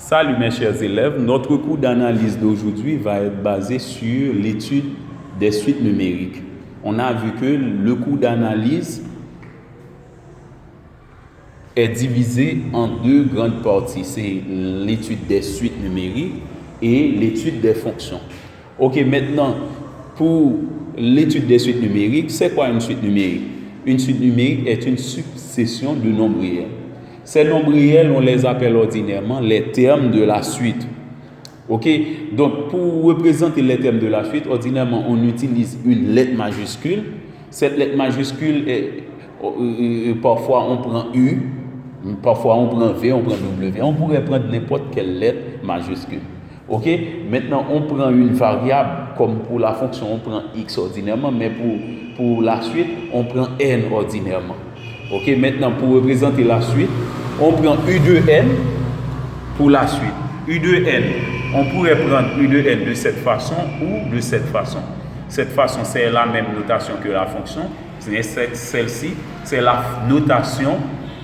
Salut mes chers élèves, notre cours d'analyse d'aujourd'hui va être basé sur l'étude des suites numériques. On a vu que le cours d'analyse est divisé en deux grandes parties. C'est l'étude des suites numériques et l'étude des fonctions. Ok, maintenant, pour l'étude des suites numériques, c'est quoi une suite numérique? Une suite numérique est une succession de nombres réels. Ces nombres réels, on les appelle ordinairement les termes de la suite. Ok? Donc, pour représenter les termes de la suite, ordinairement, on utilise une lettre majuscule. Cette lettre majuscule, parfois on prend U, parfois on prend V, on prend W. On pourrait prendre n'importe quelle lettre majuscule. Ok? Maintenant, on prend une variable, comme pour la fonction, on prend X ordinairement, mais pour la suite, on prend N ordinairement. Ok, maintenant pour représenter la suite, on prend U de N pour la suite. U de N, on pourrait prendre U de N de cette façon ou de cette façon. Cette façon, c'est la même notation que la fonction. Celle-ci, c'est la notation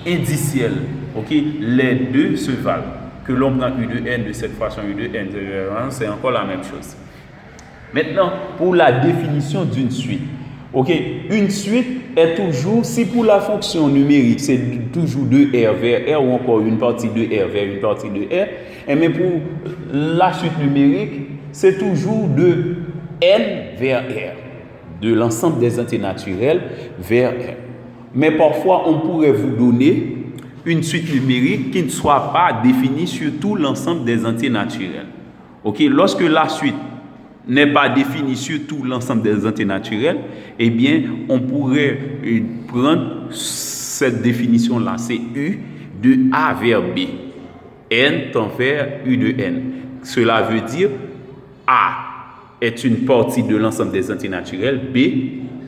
indicielle. Ok, les deux se valent. Que l'on prend U de N de cette façon, U de N de c'est encore la même chose. Maintenant, pour la définition d'une suite. Ok, une suite est toujours, si pour la fonction numérique, c'est toujours de R vers R ou encore une partie de R vers une partie de R, mais pour la suite numérique, c'est toujours de N vers R, de l'ensemble des entiers naturels vers R. Mais parfois, on pourrait vous donner une suite numérique qui ne soit pas définie sur tout l'ensemble des entiers naturels. Ok, lorsque la suite n'est pas défini sur tout l'ensemble des entiers naturels, eh bien, on pourrait prendre cette définition-là, c'est U de A vers B. N tend vers U de N. Cela veut dire A est une partie de l'ensemble des entiers naturels, B,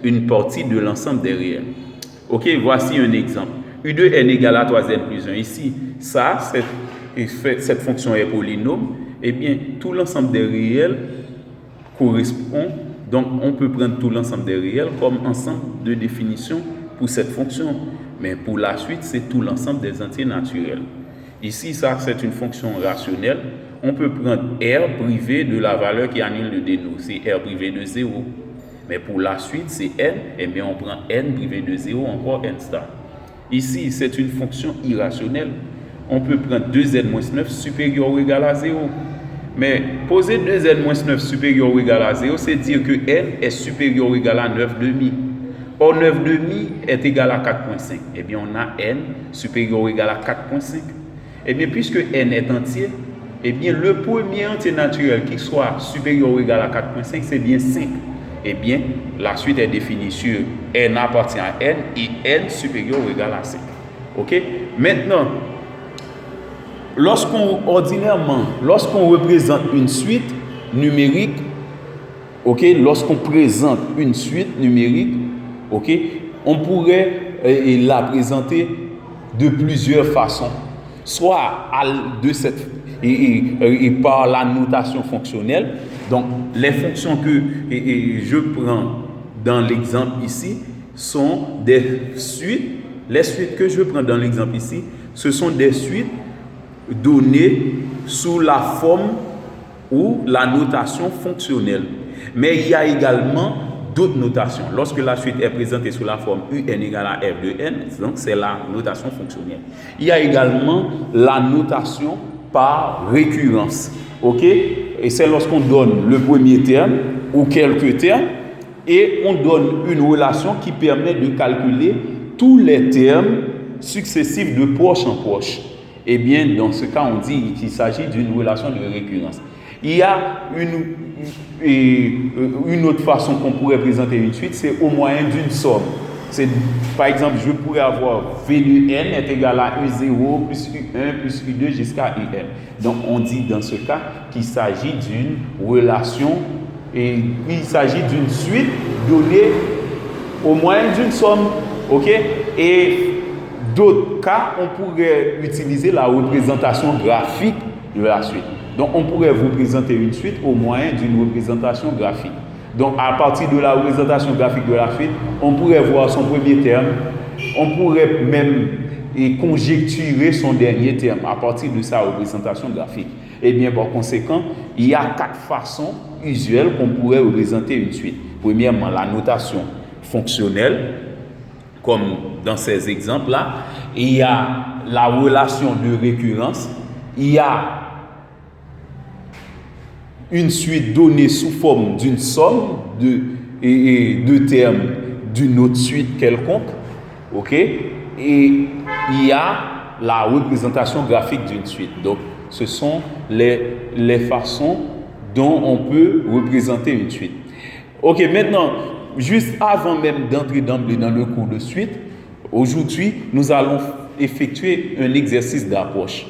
une partie de l'ensemble des réels. Ok, voici un exemple. U de N égale à 3n plus 1. Ici, ça, cette fonction est polynôme. Eh bien, tout l'ensemble des réels correspond, donc on peut prendre tout l'ensemble des réels comme ensemble de définition pour cette fonction, mais pour la suite c'est tout l'ensemble des entiers naturels. Ici ça c'est une fonction rationnelle, on peut prendre R privé de la valeur qui annule le dénou, c'est R privé de 0, mais pour la suite c'est N, et bien on prend N privé de 0 encore N star. Ici c'est une fonction irrationnelle, on peut prendre 2n-9 supérieur ou égal à 0. Mais poser 2n-9 supérieur ou égal à 0, c'est dire que n est supérieur ou égal à 9 demi. Or 9 demi est égal à 4,5. Eh bien, on a n supérieur ou égal à 4,5. Eh bien, puisque n est entier, eh bien, le premier entier naturel qui soit supérieur ou égal à 4,5, c'est bien 5. Eh bien, la suite est définie sur n appartient à n et n supérieur ou égal à 5. Ok? Maintenant, lorsqu'on représente une suite numérique, ok, lorsqu'on présente une suite numérique, ok, on pourrait la présenter de plusieurs façons, soit par la notation fonctionnelle. Donc, les fonctions que je prends dans l'exemple ici sont des suites. Les suites que je prends dans l'exemple ici, ce sont des suites données sous la forme ou la notation fonctionnelle. Mais il y a également d'autres notations. Lorsque la suite est présentée sous la forme UN égale à F de N, donc c'est la notation fonctionnelle. Il y a également la notation par récurrence. Ok? Et c'est lorsqu'on donne le premier terme ou quelques termes et on donne une relation qui permet de calculer tous les termes successifs de proche en proche. Eh bien, dans ce cas, on dit qu'il s'agit d'une relation de récurrence. Il y a une autre façon qu'on pourrait présenter une suite, c'est au moyen d'une somme. Par exemple, je pourrais avoir V de N est égal à U0 plus U1 plus U2 jusqu'à UN. Donc, on dit dans ce cas qu'il s'agit d'une relation et il s'agit d'une suite donnée au moyen d'une somme. Ok? Et d'autres cas, on pourrait utiliser la représentation graphique de la suite. Donc, on pourrait vous présenter une suite au moyen d'une représentation graphique. Donc, à partir de la représentation graphique de la suite, on pourrait voir son premier terme. On pourrait même et conjecturer son dernier terme à partir de sa représentation graphique. Et bien, par conséquent, il y a 4 façons usuelles qu'on pourrait représenter une suite. Premièrement, la notation fonctionnelle, comme dans ces exemples-là. Il y a la relation de récurrence. Il y a une suite donnée sous forme d'une somme de termes d'une autre suite quelconque. OK? Et il y a la représentation graphique d'une suite. Donc, ce sont les façons dont on peut représenter une suite. OK, maintenant, juste avant même d'entrer d'emblée dans le cours de suite, aujourd'hui, nous allons effectuer un exercice d'approche.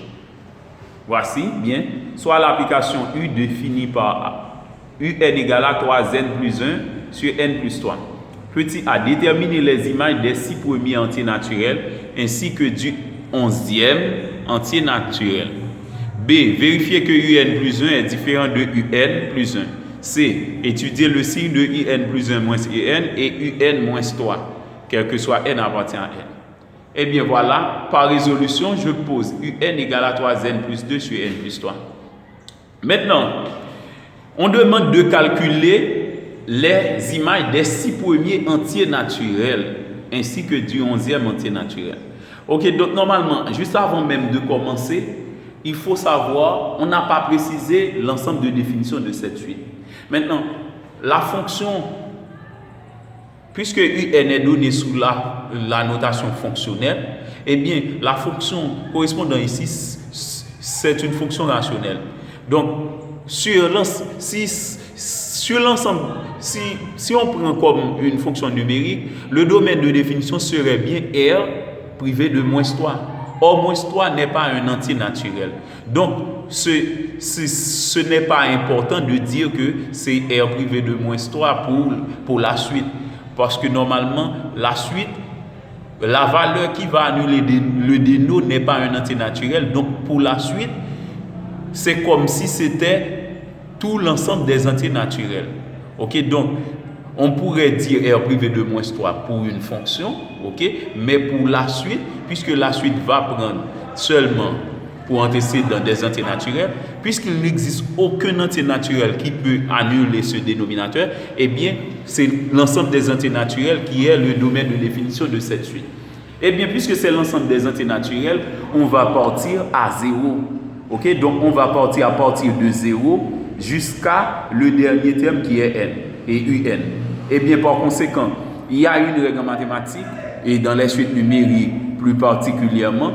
Voici, bien, soit l'application U définie par UN égale à 3n plus 1 sur n plus 3. Petit a, déterminer les images des 6 premiers entiers naturels ainsi que du 11e entier naturel. B, vérifier que UN plus 1 est différent de UN plus 1. C, étudier le signe de UN plus 1 moins UN et UN moins 3, quel que soit n appartient à n. Eh bien voilà, par résolution, je pose UN égale à 3n plus 2 sur n plus 3. Maintenant, on demande de calculer les images des 6 premiers entiers naturels ainsi que du 11e entier naturel. Ok, donc normalement, juste avant même de commencer, il faut savoir, on n'a pas précisé l'ensemble de définitions de cette suite. Maintenant, la fonction, puisque UN est donnée sous la notation fonctionnelle, eh bien, la fonction correspondant ici, c'est une fonction rationnelle. Donc, sur l'ensemble, si on prend comme une fonction numérique, le domaine de définition serait bien R privé de moins 3. Or, moins 3 n'est pas un entier naturel. Donc, ce n'est pas important de dire que c'est R privé de moins 3 pour la suite. Parce que normalement, la suite, la valeur qui va annuler le déno n'est pas un entier naturel. Donc, pour la suite, c'est comme si c'était tout l'ensemble des entiers naturels. OK? Donc, on pourrait dire R privé de moins 3 pour une fonction, OK? Mais pour la suite, puisque la suite va prendre seulement pour antécédent des entiers naturels, puisqu'il n'existe aucun entier naturel qui peut annuler ce dénominateur, eh bien, c'est l'ensemble des entiers naturels qui est le domaine de définition de cette suite. Eh bien, puisque c'est l'ensemble des entiers naturels, on va partir à 0. OK? Donc, on va partir à partir de 0 jusqu'à le dernier terme qui est n et un. Eh bien, par conséquent, il y a une règle mathématique, et dans les suites numériques plus particulièrement,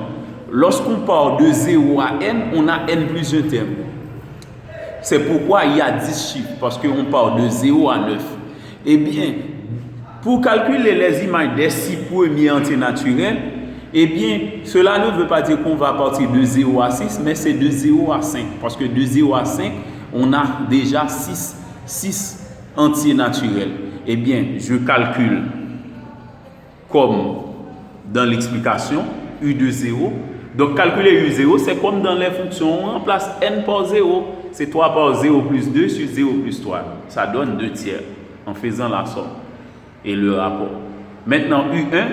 lorsqu'on part de 0 à n, on a n plus un terme. C'est pourquoi il y a 10 chiffres, parce qu'on part de 0 à 9. Eh bien, pour calculer les images des 6 premiers entiers naturels, eh bien, cela ne veut pas dire qu'on va partir de 0 à 6, mais c'est de 0 à 5. Parce que de 0 à 5, on a déjà 6 entiers naturels. Eh bien, je calcule comme dans l'explication U de 0. Donc, calculer U0, c'est comme dans les fonctions. On remplace n par 0. C'est 3 par 0 plus 2 sur 0 plus 3. Ça donne 2 tiers en faisant la somme et le rapport. Maintenant, U1,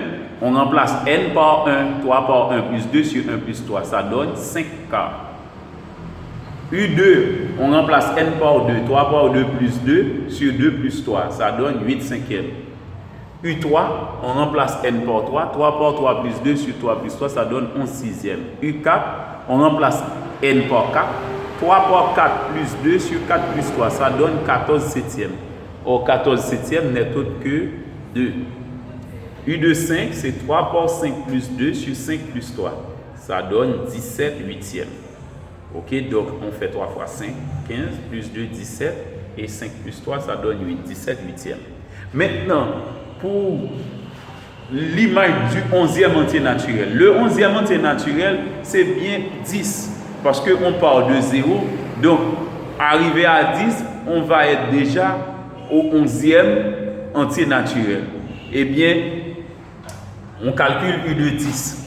on remplace n par 1, 3 par 1 plus 2 sur 1 plus 3. Ça donne 5 quarts. U2, on remplace n par 2, 3 par 2 plus 2 sur 2 plus 3. Ça donne 8 cinquièmes. U3, on remplace n par 3, 3 par 3 plus 2 sur 3 plus 3, ça donne 11 sixièmes. U4, on remplace n par 4, 3 par 4 plus 2 sur 4 plus 3, ça donne 14 septièmes. Or, 14 septièmes n'est autre que 2. U de 5, c'est 3 par 5 plus 2 sur 5 plus 3. Ça donne 17 huitièmes. OK, donc on fait 3 fois 5, 15, plus 2, 17, et 5 plus 3, ça donne 8, 17 huitièmes. Maintenant, pour l'image du 11e entier naturel, le 11e entier naturel, c'est bien 10, parce qu'on part de 0, donc arrivé à 10, on va être déjà au 11e entier naturel. Eh bien, on calcule U de 10.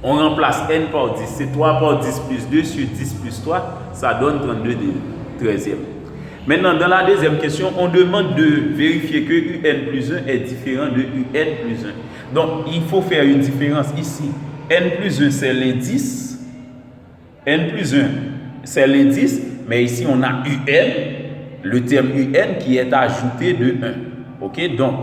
On remplace n par 10, c'est 3 par 10 plus 2 sur 10 plus 3, ça donne 32 de 13e. Maintenant, dans la deuxième question, on demande de vérifier que UN plus 1 est différent de UN plus 1. Donc, il faut faire une différence ici n plus 1 c'est l'indice. N plus 1 c'est l'indice, mais ici on a un, le terme un qui est ajouté de 1. Ok, donc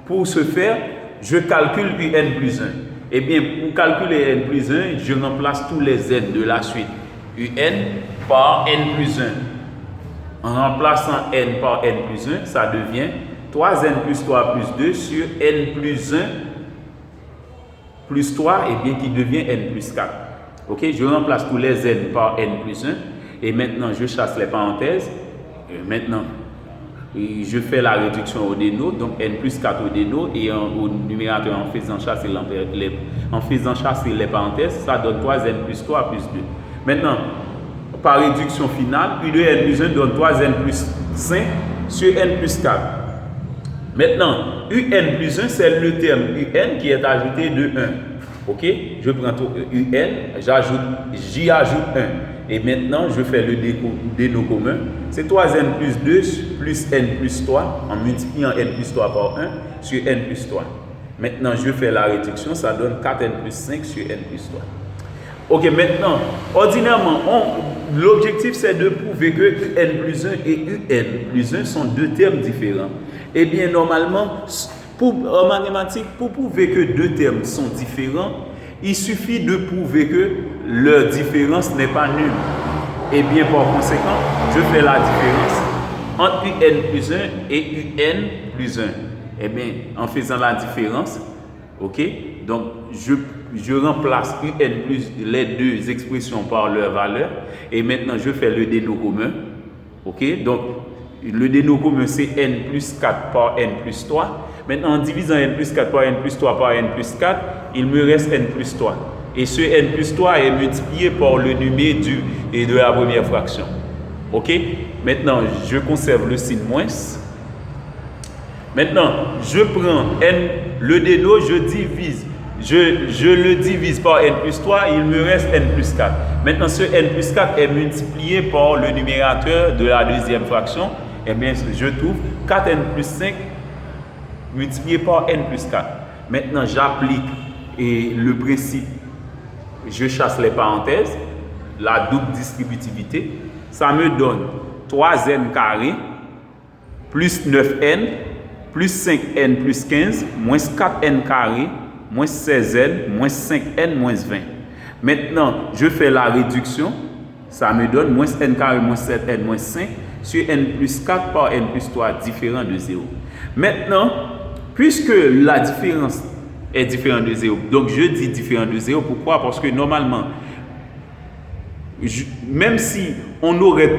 pour ce faire, je calcule un plus 1. Eh bien, pour calculer n plus 1, je remplace tous les n de la suite. Un par n plus 1. En remplaçant n par n plus 1, ça devient 3n plus 3 plus 2 sur n plus 1 plus 3, et bien qui devient n plus 4. Ok, je remplace tous les n par n plus 1 et maintenant je chasse les parenthèses. Maintenant, je fais la réduction au déno, donc n plus 4 au déno et au numérateur en faisant chasser les parenthèses, ça donne 3n plus 3 plus 2. Maintenant, par réduction finale, U de n plus 1 donne 3n plus 5 sur n plus 4. Maintenant, un plus 1, c'est le terme un qui est ajouté de 1. Ok? Je prends un, j'y ajoute 1. Et maintenant, je fais le déno commun. C'est 3n plus 2 plus n plus 3 en multipliant n plus 3 par 1 sur n plus 3. Maintenant, je fais la réduction, ça donne 4n plus 5 sur n plus 3. Ok, maintenant, ordinairement, l'objectif c'est de prouver que n plus 1 et un plus 1 sont deux termes différents. Eh bien, normalement, en mathématiques, pour prouver que deux termes sont différents, il suffit de prouver que leur différence n'est pas nulle. Et bien, par conséquent, je fais la différence entre un plus 1 et un plus 1. Eh bien, en faisant la différence, ok, donc je remplace un plus les deux expressions par leur valeur. Et maintenant, je fais le déno commun. Ok, donc le déno commun c'est n plus 4 par n plus 3. Maintenant, en divisant n plus 4 par n plus 3 par n plus 4, il me reste n plus 3. Et ce n plus 3 est multiplié par le numéro et de la première fraction. Ok? Maintenant, je conserve le signe moins. Maintenant, je prends n, le déno, je le divise par n plus 3, il me reste n plus 4. Maintenant, ce n plus 4 est multiplié par le numérateur de la deuxième fraction. Eh bien, je trouve 4n plus 5 multiplié par n plus 4. Maintenant, j'applique le principe, je chasse les parenthèses, la double distributivité. Ça me donne 3n carré plus 9n plus 5n plus 15 moins 4n carré moins 16n moins 5n moins 20. Maintenant, je fais la réduction. Ça me donne moins n carré moins 7n moins 5 sur n plus 4 par n plus 3 différent de 0. Maintenant, puisque la différence est différente de 0, donc je dis différent de 0, pourquoi? Parce que normalement, même si on aurait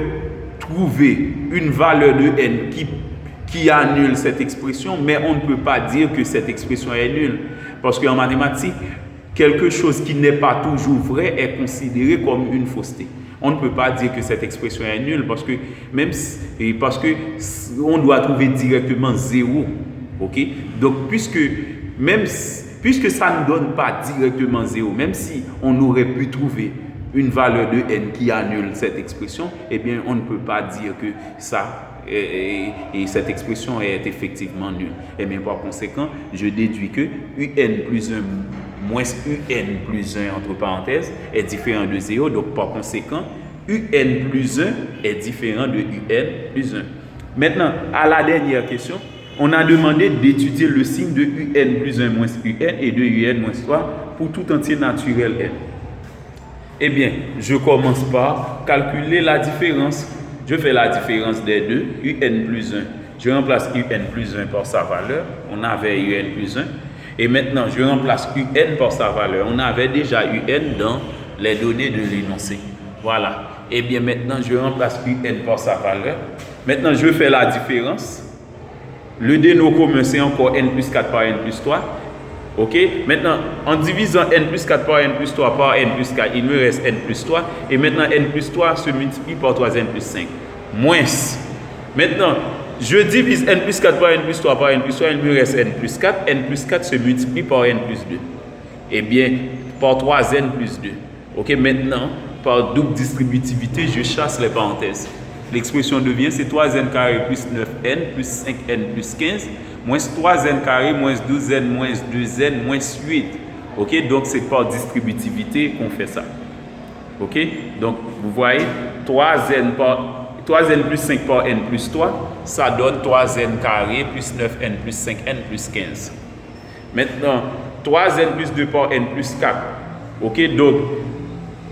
trouvé une valeur de n qui annule cette expression, mais on ne peut pas dire que cette expression est nulle. Parce qu'en mathématiques, quelque chose qui n'est pas toujours vrai est considéré comme une fausseté. On ne peut pas dire que cette expression est nulle parce que on doit trouver directement 0. Ok? Donc, puisque ça ne donne pas directement 0, même si on aurait pu trouver une valeur de n qui annule cette expression, eh bien, on ne peut pas dire que cette expression est effectivement nulle. Et bien, par conséquent, je déduis que un plus 1 moins un plus 1 entre parenthèses est différent de 0. Donc, par conséquent, un plus 1 est différent de un plus 1. Maintenant, à la dernière question, on a demandé d'étudier le signe de un plus 1 moins un et de un moins 3 pour tout entier naturel n. Eh bien, je commence par calculer la différence. Je fais la différence des deux, un plus 1. Je remplace un plus 1 par sa valeur. On avait un plus 1. Et maintenant, je remplace un par sa valeur. On avait déjà un dans les données de l'énoncé. Voilà. Et bien maintenant, je remplace un par sa valeur. Maintenant, je fais la différence. Le déno commun, c'est encore n plus 4 par n plus 3. Ok? Maintenant, en divisant n plus 4 par n plus 3 par n plus 4, il me reste n plus 3. Et maintenant, n plus 3 se multiplie par 3n plus 5. Moins. Maintenant, je divise n plus 4 par n plus 3 par n plus 3, il me reste n plus 4. N plus 4 se multiplie par n plus 2. Eh bien, par 3n plus 2. Ok? Maintenant, par double distributivité, je chasse les parenthèses. L'expression devient, c'est 3n carré plus 9n plus 5n plus 15 moins 3n carré moins 12n moins 2n moins 8. Ok, donc c'est par distributivité qu'on fait ça. Ok, donc vous voyez, 3n plus 5 par n plus 3, ça donne 3n carré plus 9n plus 5n plus 15. Maintenant, 3n plus 2 par n plus 4. Ok, donc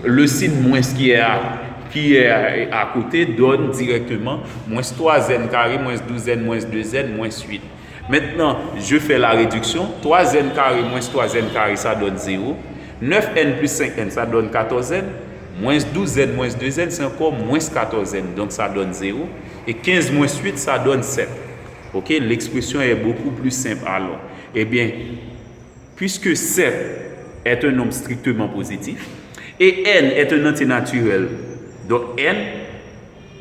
le signe moins qui est à côté donne directement moins 3n carré, moins 12n, moins 2n, moins 8. Maintenant, je fais la réduction. 3n carré moins 3n carré, ça donne 0. 9n plus 5n, ça donne 14n. Moins 12n moins 2n, c'est encore moins 14n. Donc, ça donne 0. Et 15 moins 8, ça donne 7. Ok, l'expression est beaucoup plus simple alors. Eh bien, puisque 7 est un nombre strictement positif, et n est un entier naturel, donc n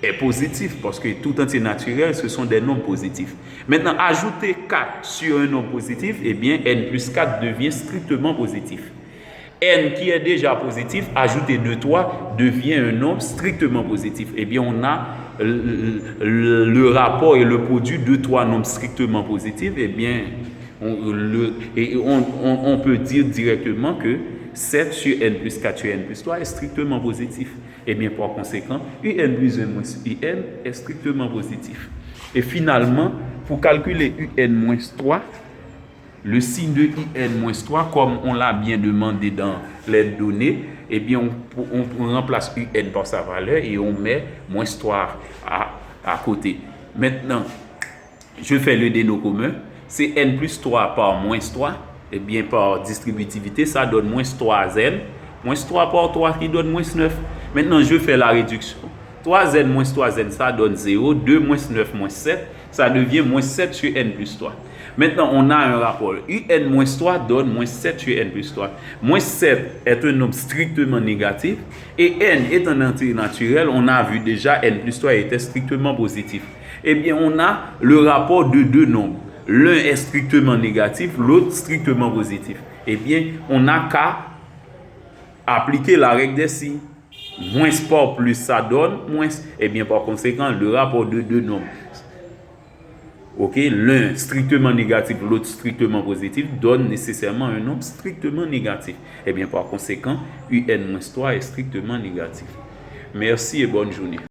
est positif, parce que tout entier naturel, ce sont des nombres positifs. Maintenant, ajouter 4 sur un nombre positif, eh bien, n plus 4 devient strictement positif. N qui est déjà positif, ajouté 2, 3, devient un nombre strictement positif. Eh bien, on a le rapport et le produit de 3 nombres strictement positifs. Eh bien, on peut dire directement que 7 sur n plus 4 sur n plus 3 est strictement positif. Et bien, par conséquent, un plus 1 moins un est strictement positif. Et finalement, pour calculer un moins 3, le signe de un-3, comme on l'a bien demandé dans les données, eh bien, on remplace un par sa valeur et on met moins 3 à côté. Maintenant, je fais le déno commun. C'est n plus 3 par moins 3. Eh bien, par distributivité, ça donne moins 3n. Moins 3 par 3 qui donne moins 9. Maintenant, je fais la réduction. 3n moins 3n, ça donne 0. 2 moins 9 moins 7, ça devient moins 7 sur n plus 3. Maintenant, on a un rapport. Un moins 3 donne moins 7 sur n plus 3. Moins 7 est un nombre strictement négatif. Et n est un entier naturel. On a vu déjà n plus 3 était strictement positif. Eh bien, on a le rapport de deux nombres. L'un est strictement négatif, l'autre strictement positif. Eh bien, on n'a qu'à appliquer la règle des signes. Moins par plus, ça donne moins. Eh bien, par conséquent, le rapport de deux nombres, ok, l'un strictement négatif, l'autre strictement positif, donne nécessairement un nombre strictement négatif. Et bien, par conséquent, un-3 est strictement négatif. Merci et bonne journée.